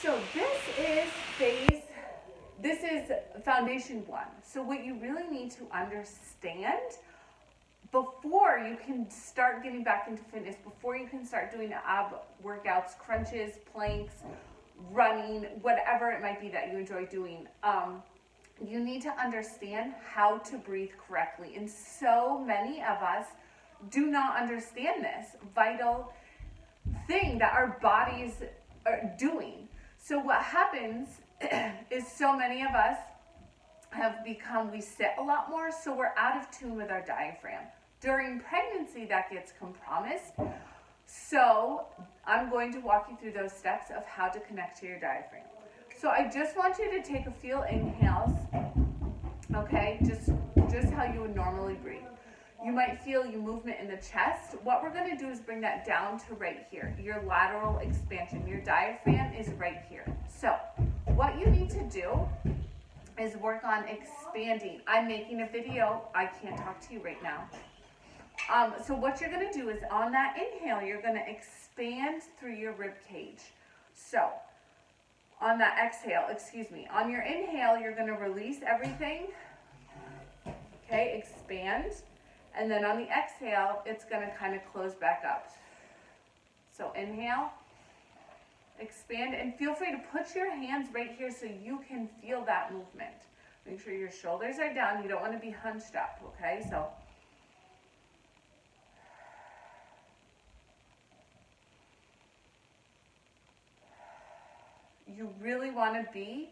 So this is foundation 1. So what you really need to understand before you can start getting back into fitness, before you can start doing ab workouts, crunches, planks, running, whatever it might be that you enjoy doing, you need to understand how to breathe correctly. And so many of us do not understand this vital thing that our bodies are doing. So what happens is so many of us we sit a lot more, so we're out of tune with our diaphragm. During pregnancy, that gets compromised. So I'm going to walk you through those steps of how to connect to your diaphragm. So I just want you to take a few inhales, okay? Just how you would normally breathe. You might feel your movement in the chest. What we're gonna do is bring that down to right here, your lateral expansion. Your diaphragm is right here. So what you need to do is work on expanding. I'm making a video, I can't talk to you right now. So what you're gonna do is on that inhale, you're gonna expand through your rib cage. So on that exhale, on your inhale, you're gonna release everything, okay, expand. And then on the exhale, it's gonna kind of close back up. So inhale, expand, and feel free to put your hands right here so you can feel that movement. Make sure your shoulders are down. You don't want to be hunched up, okay? So you really want to be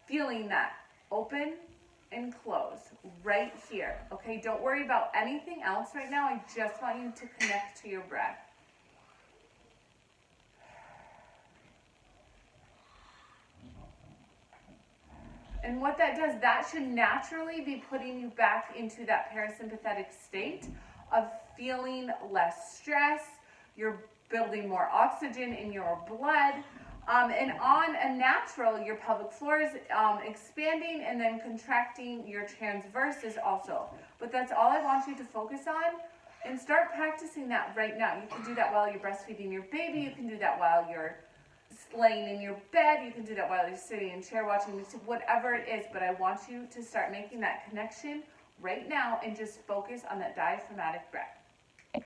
feeling that open and close right here, okay? Don't worry about anything else right now. I just want you to connect to your breath. And what that does, that should naturally be putting you back into that parasympathetic state of feeling less stress. You're building more oxygen in your blood. And on a natural, your pelvic floor is expanding and then contracting your transverses also. But that's all I want you to focus on, and start practicing that right now. You can do that while you're breastfeeding your baby. You can do that while you're laying in your bed. You can do that while you're sitting in a chair watching YouTube, whatever it is. But I want you to start making that connection right now and just focus on that diaphragmatic breath.